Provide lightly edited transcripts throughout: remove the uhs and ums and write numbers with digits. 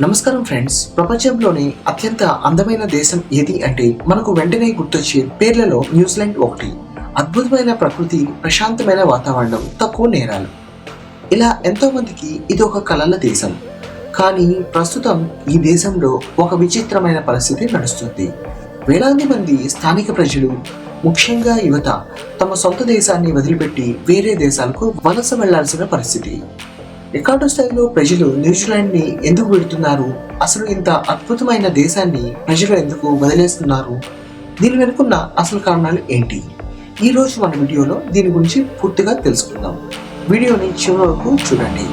నమస్కారం ఫ్రెండ్స్. ప్రపంచంలోనే అత్యంత అందమైన దేశం ఏది అంటే మనకు వెంటనే గుర్తొచ్చే పేర్లలో న్యూజిలాండ్ ఒకటి. అద్భుతమైన ప్రకృతి, ప్రశాంతమైన వాతావరణం, తక్కువ నేరాలు, ఇలా ఎంతో మందికి ఇది ఒక కలల దేశం. కానీ ప్రస్తుతం ఈ దేశంలో ఒక విచిత్రమైన పరిస్థితి నడుస్తుంది. వేలాది మంది స్థానిక ప్రజలు, ముఖ్యంగా యువత, తమ సొంత దేశాన్ని వదిలిపెట్టి వేరే దేశాలకు వలస వెళ్లాల్సిన పరిస్థితి. రికార్డు స్థాయిలో ప్రజలు న్యూజిలాండ్ ని ఎందుకు పెడుతున్నారు? అసలు ఇంత అద్భుతమైన దేశాన్ని ప్రజలు ఎందుకు వదిలేస్తున్నారు? దీని వెనుకున్న అసలు కారణాలు ఏంటి? ఈ రోజు మన వీడియోలో దీని గురించి పూర్తిగా తెలుసుకుందాం. వీడియోని చివరి వరకు చూడండి.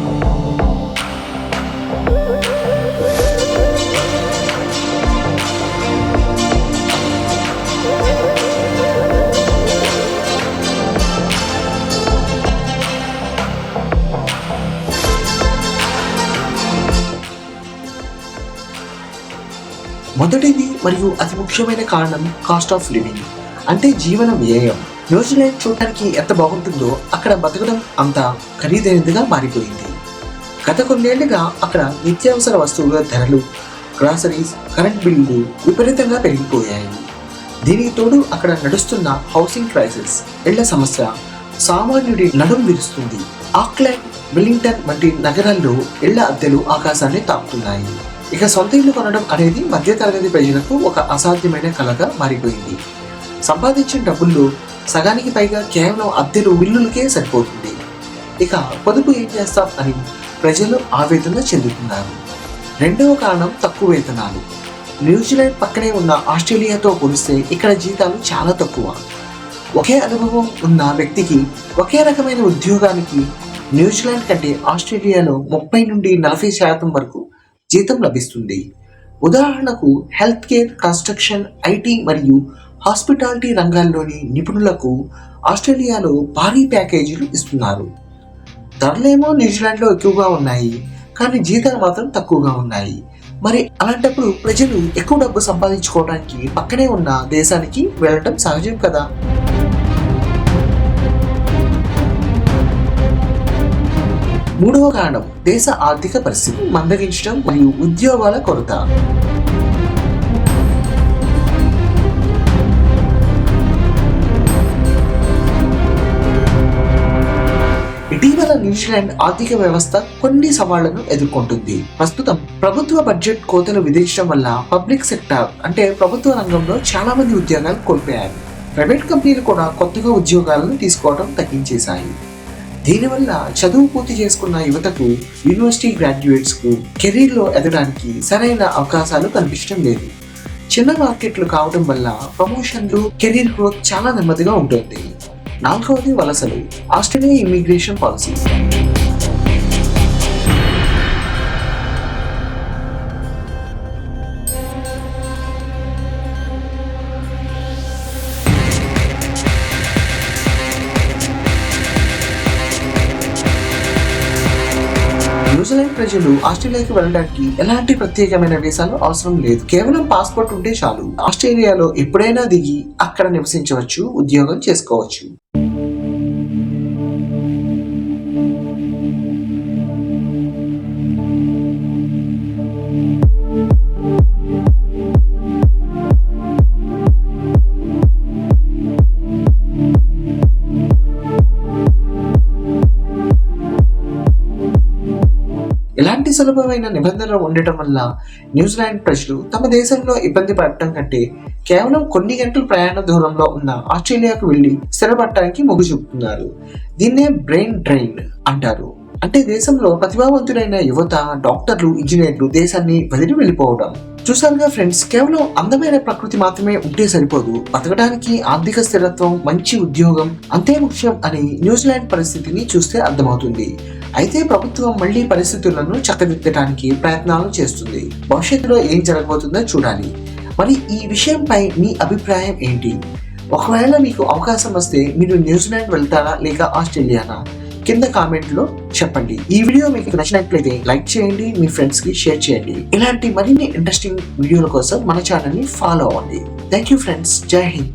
మొదటిది మరియు అతి ముఖ్యమైన కారణం కాస్ట్ ఆఫ్ లివింగ్, అంటే జీవన వ్యయం. న్యూజిలాండ్ చూడటానికి ఎంత బాగుంటుందో అక్కడ బతకడం అంత ఖరీదైనదిగా మారిపోయింది. గత కొన్నేళ్లుగా అక్కడ నిత్యావసర వస్తువుల ధరలు, గ్రాసరీస్, కరెంట్ బిల్లులు విపరీతంగా పెరిగిపోయాయి. దీనికి తోడు అక్కడ నడుస్తున్న హౌసింగ్ క్రైసిస్, ఇళ్ల సమస్య సామాన్యుడి నడుం విరుస్తుంది. ఆక్లాండ్, వెల్లింగ్టన్ వంటి నగరాల్లో ఇళ్ల అద్దెలు ఆకాశాన్ని తాకుతున్నాయి. ఇక సొంత ఇల్లు కొనడం అనేది మధ్యతరగతి ప్రజలకు ఒక అసాధ్యమైన కలగా మారిపోయింది. సంపాదించిన డబ్బుల్లో సగానికి పైగా కేవలం అద్దెలు, బిల్లులకే సరిపోతుంది. ఇక పొదుపు ఏం చేస్తాం అని ప్రజలు ఆవేదన చెందుతున్నారు. రెండవ కారణం తక్కువ వేతనాలు. న్యూజిలాండ్ పక్కనే ఉన్న ఆస్ట్రేలియాతో పోలిస్తే ఇక్కడ జీతాలు చాలా తక్కువ. ఒకే అనుభవం ఉన్న వ్యక్తికి ఒకే రకమైన ఉద్యోగానికి న్యూజిలాండ్ కంటే ఆస్ట్రేలియాలో 30 నుండి 40% వరకు జీతం లభిస్తుంది. ఉదాహరణకు హెల్త్ కేర్, కన్స్ట్రక్షన్, ఐటీ మరియు హాస్పిటాలిటీ రంగాల్లోని నిపుణులకు ఆస్ట్రేలియాలో భారీ ప్యాకేజీలు ఇస్తున్నారు. ధరలేమో న్యూజిలాండ్లో ఎక్కువగా ఉన్నాయి, కానీ జీతాలు మాత్రం తక్కువగా ఉన్నాయి. మరి అలాంటప్పుడు ప్రజలు ఎక్కువ డబ్బు సంపాదించుకోవడానికి పక్కనే ఉన్న దేశానికి వెళ్ళడం సహజం కదా. మూడవ కారణం దేశ ఆర్థిక పరిస్థితి మందగించడం మరియు ఉద్యోగాల కొరత. ఇటీవల న్యూజిలాండ్ ఆర్థిక వ్యవస్థ కొన్ని సవాళ్లను ఎదుర్కొంటుంది. ప్రస్తుతం ప్రభుత్వ బడ్జెట్ కోతలు విధించడం వల్ల పబ్లిక్ సెక్టార్ అంటే ప్రభుత్వ రంగంలో చాలా మంది ఉద్యోగాలు కోల్పోయారు. ప్రైవేట్ కంపెనీలు కూడా కొత్తగా ఉద్యోగాలను తీసుకోవడం తగ్గించేశాయి. దీనివల్ల చదువు పూర్తి చేసుకున్న యువతకు, యూనివర్సిటీ గ్రాడ్యుయేట్స్ కు కెరీర్లో ఎదగడానికి సరైన అవకాశాలు కనిపించడం లేదు. చిన్న మార్కెట్లు కావడం వల్ల ప్రమోషన్లు, కెరీర్ గ్రోత్ చాలా నెమ్మదిగా ఉంటుంది. నాలుగవది వలసలు, ఆస్ట్రేలియా ఇమిగ్రేషన్ పాలసీ. న్యూజిలాండ్ ప్రజలు ఆస్ట్రేలియాకి వెళ్ళడానికి ఎలాంటి ప్రత్యేకమైన వీసాలు అవసరం లేదు. కేవలం పాస్పోర్ట్ ఉంటే చాలు. ఆస్ట్రేలియాలో ఎప్పుడైనా దిగి అక్కడ నివసించవచ్చు, ఉద్యోగం చేసుకోవచ్చు. ఇలాంటి సులభమైన నిబంధనలు ఉండటం వల్ల న్యూజిలాండ్ ప్రజలు తమ దేశంలో ఇబ్బంది పడటం కంటే కేవలం కొన్ని గంటల ప్రయాణ దూరంలో ఉన్న ఆస్ట్రేలియాకు వెళ్లి స్థిరపడటానికి మొగ్గు చూపుతున్నారు. దీన్నే బ్రెయిన్ డ్రైన్ అంటారు. అంటే దేశంలో ప్రతిభావంతులైన యువత, డాక్టర్లు, ఇంజనీర్లు దేశాన్ని వదిలి వెళ్ళిపోవడం. చూసారుగా ఫ్రెండ్స్, కేవలం అందమైన ప్రకృతి మాత్రమే ఉంటే సరిపోదు. బతకడానికి ఆర్థిక స్థిరత్వం, మంచి ఉద్యోగం అంతే ముఖ్యం అని న్యూజిలాండ్ పరిస్థితిని చూస్తే అర్థమవుతుంది. అయితే ప్రభుత్వం మళ్లీ పరిస్థితులను చక్కదిద్దడానికి ప్రయత్నాలు చేస్తుంది. భవిష్యత్తులో ఏం జరగబోతుందో చూడాలి. మరి ఈ విషయంపై మీ అభిప్రాయం ఏంటి? ఒకవేళ మీకు అవకాశం వస్తే మీరు న్యూజిలాండ్ వెళ్తారా లేక ఆస్ట్రేలియానా? కింద కామెంట్ లో చెప్పండి. ఈ వీడియో మీకు నచ్చినట్లయితే లైక్ చేయండి, మీ ఫ్రెండ్స్ కి షేర్ చేయండి. ఇలాంటి మరిన్ని ఇంట్రెస్టింగ్ వీడియోల కోసం మన ఛానల్ ని ఫాలో అవ్వండి. Thank you friends. జై హింద్.